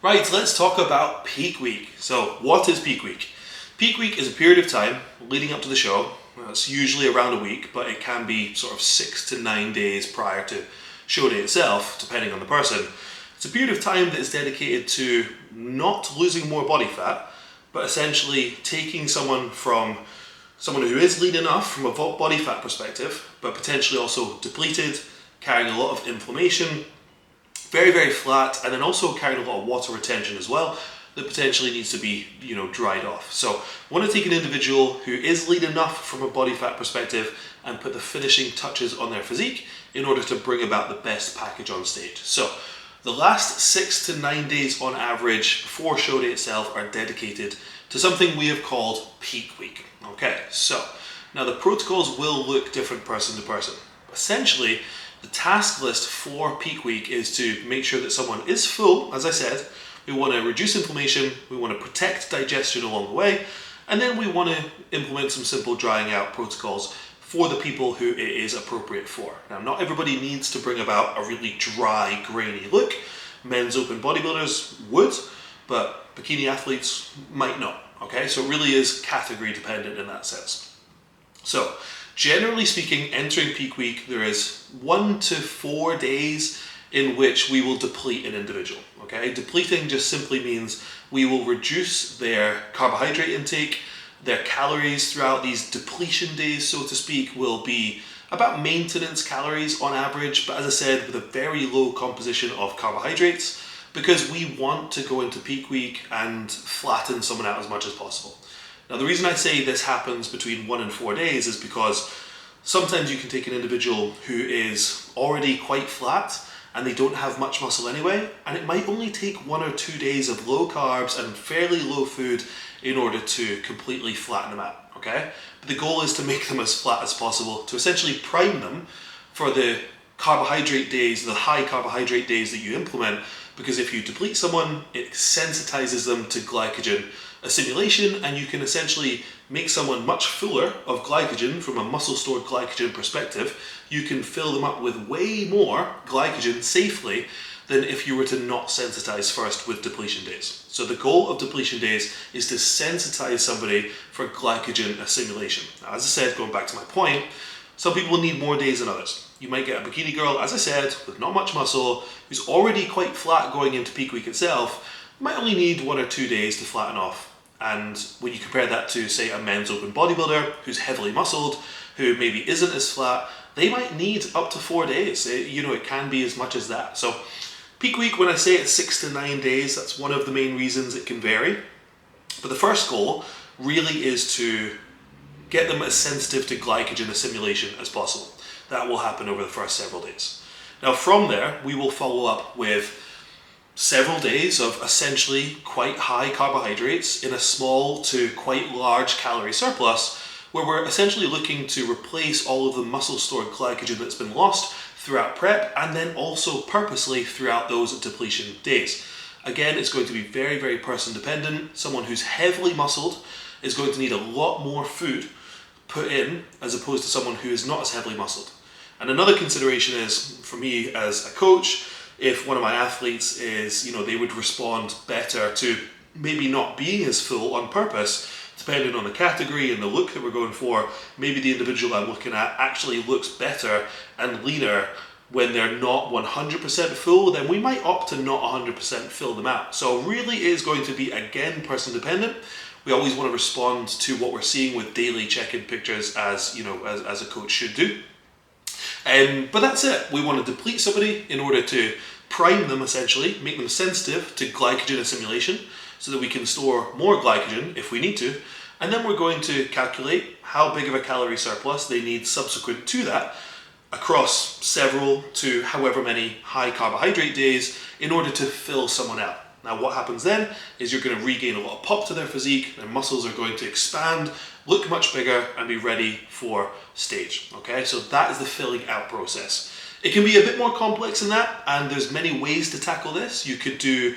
Right, let's talk about peak week. So, what is peak week? Peak week is a period of time leading up to the show. It's usually around a week, but it can be sort of 6 to 9 days prior to show day itself, depending on the person. It's a period of time that is dedicated to not losing more body fat, but essentially taking someone who is lean enough from a body fat perspective, but potentially also depleted, carrying a lot of inflammation, very, very flat, and then also carrying a lot of water retention as well that potentially needs to be, dried off. So I want to take an individual who is lean enough from a body fat perspective and put the finishing touches on their physique in order to bring about the best package on stage. So the last 6 to 9 days on average before show day itself are dedicated to something we have called peak week. Okay, so now the protocols will look different person to person. Essentially, the task list for peak week is to make sure that someone is full, as I said. We want to reduce inflammation, we want to protect digestion along the way, and then we want to implement some simple drying out protocols for the people who it is appropriate for. Now, not everybody needs to bring about a really dry, grainy look. Men's open bodybuilders would, but bikini athletes might not. Okay, so it really is category dependent in that sense. So, generally speaking, entering peak week, there is 1 to 4 days in which we will deplete an individual. Okay, depleting just simply means we will reduce their carbohydrate intake. Their calories throughout these depletion days, so to speak, will be about maintenance calories on average, but as I said, with a very low composition of carbohydrates, because we want to go into peak week and flatten someone out as much as possible. Now, the reason I say this happens between 1 and 4 days is because sometimes you can take an individual who is already quite flat and they don't have much muscle anyway, and it might only take 1 or 2 days of low carbs and fairly low food in order to completely flatten them out, okay? But the goal is to make them as flat as possible, to essentially prime them for the carbohydrate days, the high carbohydrate days that you implement, because if you deplete someone, it sensitizes them to glycogen assimilation, and you can essentially make someone much fuller of glycogen from a muscle stored glycogen perspective. You can fill them up with way more glycogen safely than if you were to not sensitize first with depletion days. So the goal of depletion days is to sensitize somebody for glycogen assimilation. Now, as I said, going back to my point, some people will need more days than others. You might get a bikini girl, as I said, with not much muscle, who's already quite flat going into peak week itself, might only need 1 or 2 days to flatten off. And when you compare that to, say, a men's open bodybuilder who's heavily muscled, who maybe isn't as flat, they might need up to 4 days. It can be as much as that. So peak week, when I say it's 6 to 9 days, that's one of the main reasons it can vary. But the first goal really is to get them as sensitive to glycogen assimilation as possible. That will happen over the first several days. Now, from there, we will follow up with several days of essentially quite high carbohydrates in a small to quite large calorie surplus, where we're essentially looking to replace all of the muscle stored glycogen that's been lost throughout prep, and then also purposely throughout those depletion days. Again, it's going to be very, very person dependent. Someone who's heavily muscled is going to need a lot more food put in as opposed to someone who is not as heavily muscled. And another consideration is, for me as a coach, if one of my athletes is, they would respond better to maybe not being as full on purpose, depending on the category and the look that we're going for. Maybe the individual I'm looking at actually looks better and leaner when they're not 100% full, then we might opt to not 100% fill them out. So really it is going to be, again, person dependent. We always want to respond to what we're seeing with daily check-in pictures as a coach should do. But that's it. We want to deplete somebody in order to prime them, essentially, make them sensitive to glycogen assimilation so that we can store more glycogen if we need to. And then we're going to calculate how big of a calorie surplus they need subsequent to that across several to however many high carbohydrate days in order to fill someone out. Now, what happens then is you're going to regain a lot of pop to their physique, their muscles are going to expand, look much bigger, and be ready for stage. Okay, so that is the filling out process. It can be a bit more complex than that, and there's many ways to tackle this. You could do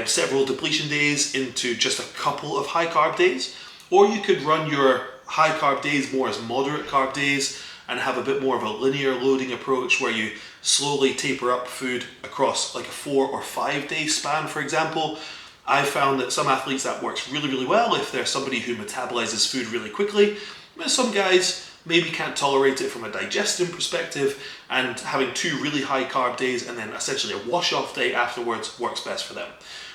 several depletion days into just a couple of high carb days, or you could run your high carb days more as moderate carb days, and have a bit more of a linear loading approach where you slowly taper up food across like a 4 or 5 day span, for example. I've found that some athletes that works really, really well if they're somebody who metabolizes food really quickly. But some guys maybe can't tolerate it from a digestion perspective, and having 2 really high carb days and then essentially a wash off day afterwards works best for them.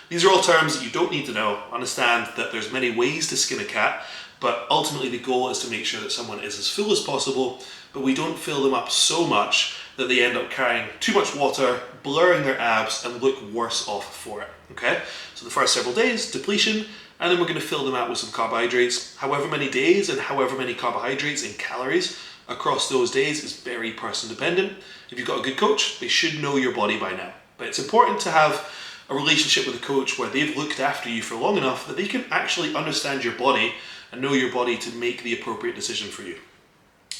These are all terms that you don't need to know. Understand that there's many ways to skin a cat, but ultimately the goal is to make sure that someone is as full as possible, but we don't fill them up so much that they end up carrying too much water, blurring their abs, and look worse off for it, okay? So the first several days, depletion, and then we're gonna fill them out with some carbohydrates. However many days and however many carbohydrates and calories across those days is very person dependent. If you've got a good coach, they should know your body by now. But it's important to have a relationship with a coach where they've looked after you for long enough that they can actually understand your body and know your body to make the appropriate decision for you.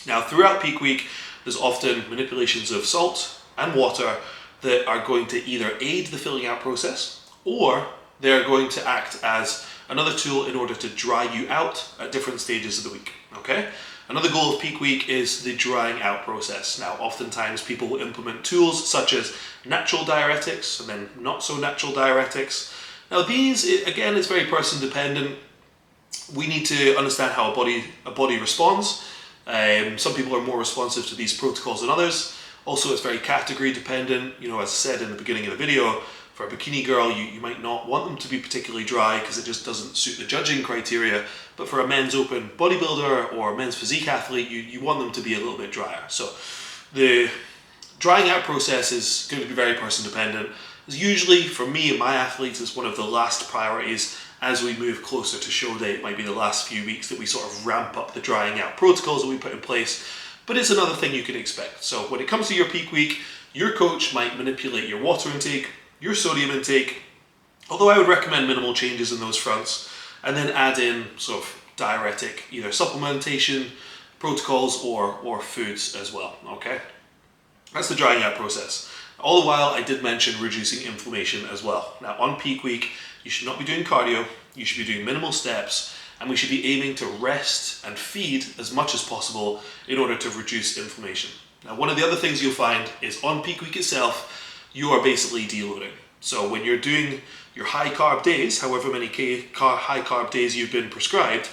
Now, throughout peak week, there's often manipulations of salt and water that are going to either aid the filling out process, or they're going to act as another tool in order to dry you out at different stages of the week, okay? Another goal of peak week is the drying out process. Now, oftentimes people will implement tools such as natural diuretics and then not so natural diuretics. Now these, again, it's very person dependent. We need to understand how a body responds. Some people are more responsive to these protocols than others. Also, it's very category dependent. You know, as I said in the beginning of the video, for a bikini girl, you might not want them to be particularly dry because it just doesn't suit the judging criteria. But for a men's open bodybuilder or a men's physique athlete, you want them to be a little bit drier. So the drying out process is going to be very person dependent. It's usually, for me and my athletes, it's one of the last priorities as we move closer to show day. It might be the last few weeks that we sort of ramp up the drying out protocols that we put in place, but it's another thing you can expect. So when it comes to your peak week, your coach might manipulate your water intake, your sodium intake, although I would recommend minimal changes in those fronts, and then add in sort of diuretic, either supplementation, protocols, or foods as well, okay? That's the drying out process. All the while, I did mention reducing inflammation as well. Now, on peak week, you should not be doing cardio, you should be doing minimal steps, and we should be aiming to rest and feed as much as possible in order to reduce inflammation. Now, one of the other things you'll find is on peak week itself, you are basically deloading. So when you're doing your high carb days, however many high carb days you've been prescribed,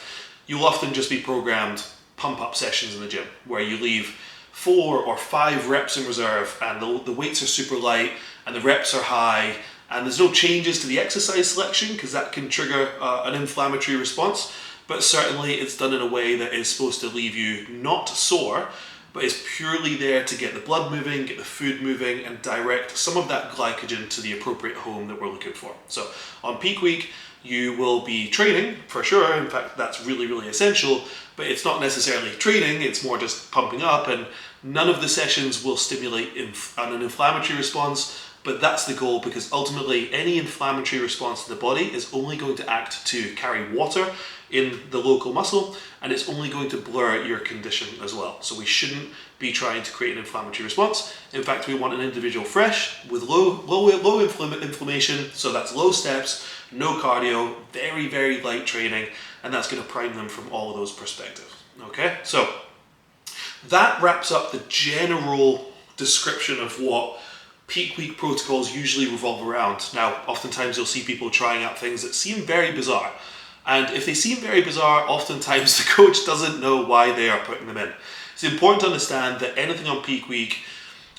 you'll often just be programmed pump up sessions in the gym where you leave 4 or 5 reps in reserve and the weights are super light and the reps are high and there's no changes to the exercise selection because that can trigger an inflammatory response, but certainly it's done in a way that is supposed to leave you not sore, but is purely there to get the blood moving, get the food moving, and direct some of that glycogen to the appropriate home that we're looking for. So on peak week, you will be training for sure. In fact, that's really, really essential, but it's not necessarily training, it's more just pumping up, and none of the sessions will stimulate an inflammatory response, but that's the goal because ultimately any inflammatory response to the body is only going to act to carry water in the local muscle, and it's only going to blur your condition as well. So we shouldn't be trying to create an inflammatory response. In fact, we want an individual fresh with low inflammation, so that's low steps, no cardio, very, very light training, and that's going to prime them from all of those perspectives. Okay, so that wraps up the general description of what peak week protocols usually revolve around. Now, oftentimes you'll see people trying out things that seem very bizarre. And if they seem very bizarre, oftentimes the coach doesn't know why they are putting them in. It's important to understand that anything on peak week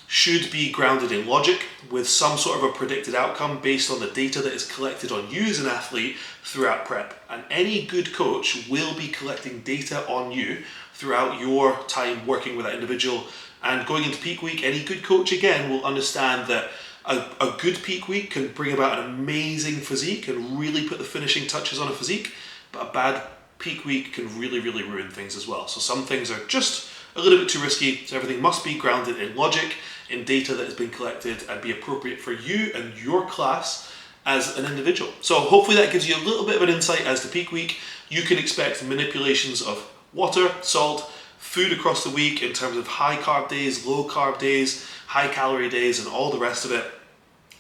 should be grounded in logic with some sort of a predicted outcome based on the data that is collected on you as an athlete throughout prep. And any good coach will be collecting data on you throughout your time working with that individual. And going into peak week, any good coach again will understand that a good peak week can bring about an amazing physique and really put the finishing touches on a physique, but a bad peak week can really, really ruin things as well. So some things are just a little bit too risky, so everything must be grounded in logic, in data that has been collected, and be appropriate for you and your class as an individual. So hopefully that gives you a little bit of an insight as to peak week. You can expect manipulations of water, salt, food across the week in terms of high carb days, low carb days, high calorie days, and all the rest of it.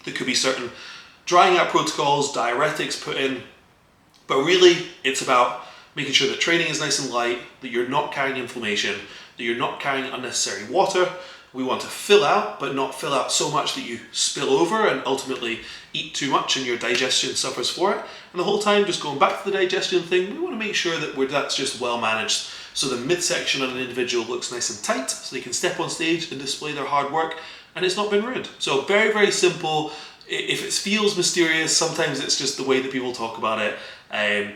There could be certain drying out protocols, diuretics put in, but really it's about making sure that training is nice and light, that you're not carrying inflammation, that you're not carrying unnecessary water. We want to fill out, but not fill out so much that you spill over and ultimately eat too much and your digestion suffers for it. And the whole time, just going back to the digestion thing, we want to make sure that that's just well managed. So the midsection on an individual looks nice and tight, so they can step on stage and display their hard work, and it's not been ruined. So very, very simple. If it feels mysterious, sometimes it's just the way that people talk about it,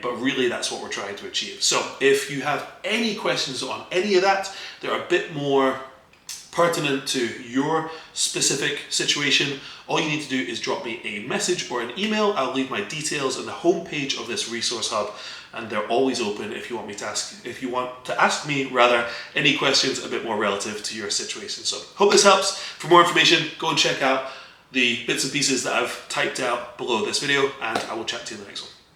but really that's what we're trying to achieve. So if you have any questions on any of that, they're a bit more pertinent to your specific situation, all you need to do is drop me a message or an email. I'll leave my details on the homepage of this resource hub, and they're always open if you want to ask me any questions a bit more relative to your situation. So hope this helps. For more information, go and check out the bits and pieces that I've typed out below this video, and I will chat to you in the next one.